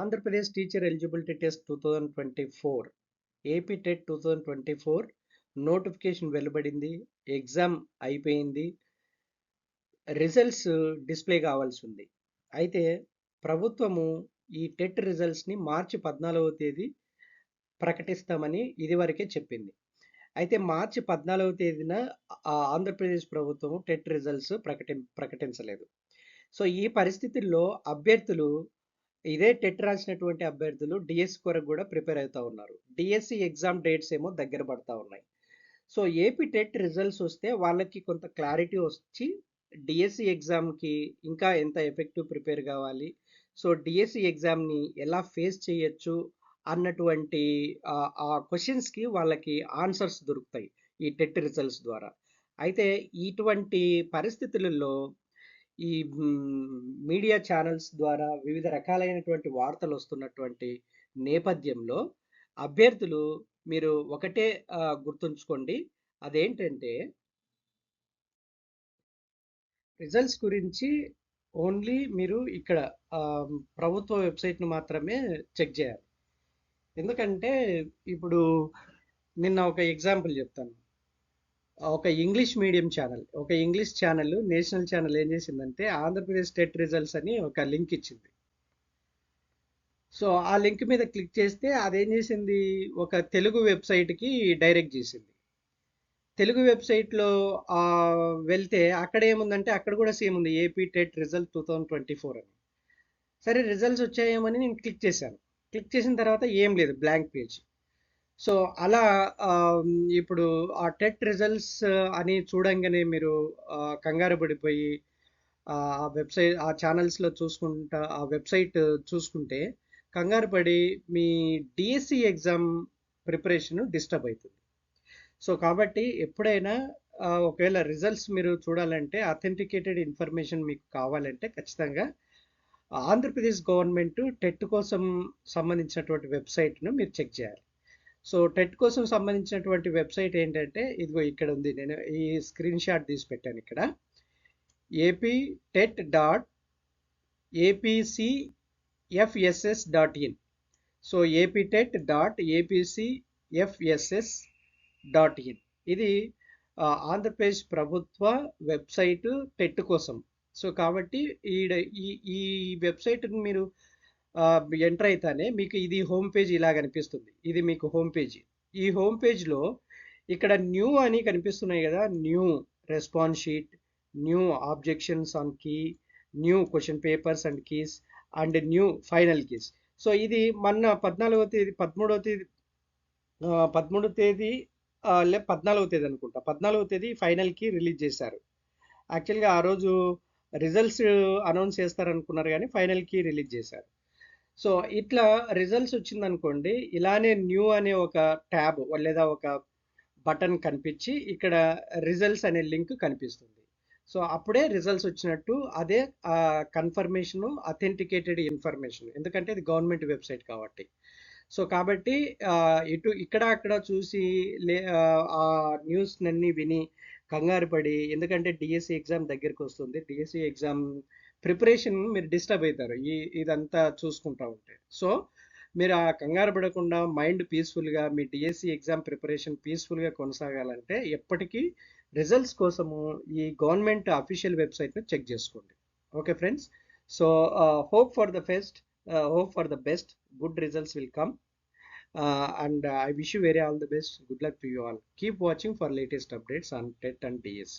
Andhra Pradesh teacher eligibility test 2024 AP TET 2024 notification వెలువడింది. Exam అయిపోయింది. Results display కావాల్సి ఉంది. అయితే ప్రభుత్వము ఈ టెట్ రిజల్ట్స్ని మార్చి 14వ తేదీ ప్రకటిస్తామని ఇదివరకే చెప్పింది. అయితే మార్చి 14వ తేదీన ఆంధ్రప్రదేశ్ ప్రభుత్వం టెట్ రిజల్ట్స్ ప్రకటించలేదు. సో ఈ పరిస్థితుల్లో అభ్యర్థులు ఇదే టెట్ రాసినటువంటి అభ్యర్థులు డిఎస్సి కొరకు కూడా ప్రిపేర్ అవుతూ ఉన్నారు. డిఎస్సి ఎగ్జామ్ డేట్స్ ఏమో దగ్గర పడతా ఉన్నాయి. సో ఏపీ టెట్ రిజల్ట్స్ వస్తే వాళ్ళకి కొంత క్లారిటీ వచ్చి డిఎస్సి ఎగ్జామ్కి ఇంకా ఎంత ఎఫెక్టివ్ ప్రిపేర్ కావాలి, సో డిఎస్సి ఎగ్జామ్ని ఎలా ఫేస్ చేయొచ్చు అన్నటువంటి ఆ క్వశ్చన్స్కి వాళ్ళకి ఆన్సర్స్ దొరుకుతాయి ఈ టెట్ రిజల్ట్స్ ద్వారా. అయితే ఇటువంటి పరిస్థితులలో ఈ మీడియా ఛానల్స్ ద్వారా వివిధ రకాలైనటువంటి వార్తలు వస్తున్నటువంటి నేపథ్యంలో అభ్యర్థులు మీరు ఒకటే గుర్తుంచుకోండి, అదేంటంటే రిజల్ట్స్ గురించి ఓన్లీ మీరు ఇక్కడ ప్రభుత్వ వెబ్సైట్ను మాత్రమే చెక్ చేయాలి. ఎందుకంటే ఇప్పుడు నిన్న ఒక ఎగ్జాంపుల్ చెప్తాను. ఒక ఇంగ్లీష్ మీడియం ఛానల్, ఒక ఇంగ్లీష్ ఛానల్, నేషనల్ ఛానల్ ఏం చేసిందంటే ఆంధ్రప్రదేశ్ టెట్ రిజల్ట్స్ అని ఒక లింక్ ఇచ్చింది. సో ఆ లింక్ మీద క్లిక్ చేస్తే అదేం చేసింది, ఒక తెలుగు వెబ్సైట్కి డైరెక్ట్ చేసింది. తెలుగు వెబ్సైట్లో వెళ్తే అక్కడ ఏముందంటే అక్కడ కూడా సేమ్ ఉంది, ఏపీ టెట్ రిజల్ట్ 2024 అని. సరే రిజల్ట్స్ వచ్చాయేమని నేను క్లిక్ చేశాను. క్లిక్ చేసిన తర్వాత ఏం లేదు, బ్లాంక్ పేజ్. సో అలా ఇప్పుడు ఆ టెట్ రిజల్ట్స్ అని చూడంగానే మీరు కంగారు పడిపోయి ఆ వెబ్సైట్, ఆ ఛానల్స్లో చూసుకుంటా ఆ వెబ్సైట్ చూసుకుంటే కంగారు పడి మీ డిఎస్సి ఎగ్జామ్ ప్రిపరేషన్ డిస్టర్బ్ అవుతుంది. సో కాబట్టి ఎప్పుడైనా ఒకవేళ రిజల్ట్స్ మీరు చూడాలంటే, అథెంటికేటెడ్ ఇన్ఫర్మేషన్ మీకు కావాలంటే ఖచ్చితంగా ఆంధ్రప్రదేశ్ గవర్నమెంట్ టెట్ కోసం సంబంధించినటువంటి వెబ్సైట్ను మీరు చెక్ చేయాలి. సో టెట్ కోసం సంబంధించినటువంటి వెబ్సైట్ ఏంటంటే ఇదిగో ఇక్కడ ఉంది, నేను ఈ స్క్రీన్ షాట్ తీసి పెట్టాను ఇక్కడ. aptet.apcfss.in. సో aptet.apcfss.in ఇది ఆంధ్రప్రదేశ్ ప్రభుత్వ వెబ్సైట్ టెట్ కోసం. సో కాబట్టి ఈ వెబ్సైట్ని మీరు ఎంటర్ అయితేనే మీకు ఇది హోమ్ పేజ్ ఇలా కనిపిస్తుంది. ఇది మీకు హోమ్ పేజీ. ఈ హోమ్ పేజ్లో ఇక్కడ న్యూ అని కనిపిస్తున్నాయి కదా, new response sheet, new objections on key, new question papers and keys and new final keys. So ఇది మొన్న 13వ తేదీ 14వ తేదీ 14వ తేదీ అనుకుంటా, 14వ తేదీ ఫైనల్ కీ రిలీజ్ చేశారు. యాక్చువల్గా ఆ రోజు రిజల్ట్స్ అనౌన్స్ చేస్తారనుకున్నారు కానీ ఫైనల్ కీ రిలీజ్ చేశారు. సో ఇట్లా రిజల్ట్స్ వచ్చిందనుకోండి, ఇలానే న్యూ అనే ఒక ట్యాబ్ లేదా ఒక బటన్ కనిపించి ఇక్కడ రిజల్ట్స్ అనే లింక్ కనిపిస్తుంది. సో అప్పుడే రిజల్ట్స్ వచ్చినట్టు, అదే కన్ఫర్మేషను, అథెంటికేటెడ్ ఇన్ఫర్మేషన్, ఎందుకంటే ఇది గవర్నమెంట్ వెబ్సైట్ కాబట్టి. సో కాబట్టి ఇక్కడ అక్కడ చూసి ఆ న్యూస్ అన్ని విని కంగారు పడి, ఎందుకంటే డిఎస్సి ఎగ్జామ్ దగ్గరికి వస్తుంది, డిఎస్సి ఎగ్జామ్ ప్రిపరేషన్ మీరు డిస్టర్బ్ అవుతారు ఇదంతా చూసుకుంటా ఉంటే. సో మీరు ఆ కంగారు పడకుండా మైండ్ పీస్ఫుల్గా మీ డిఎస్సి ఎగ్జామ్ ప్రిపరేషన్ పీస్ఫుల్గా కొనసాగాలంటే ఎప్పటికీ రిజల్ట్స్ కోసము ఈ గవర్నమెంట్ అఫీషియల్ వెబ్సైట్ను చెక్ చేసుకోండి. Okay friends, so hope for the best. Good results will come, and I wish you all the best. Good luck to you all. Keep watching for latest updates on TET and DSC.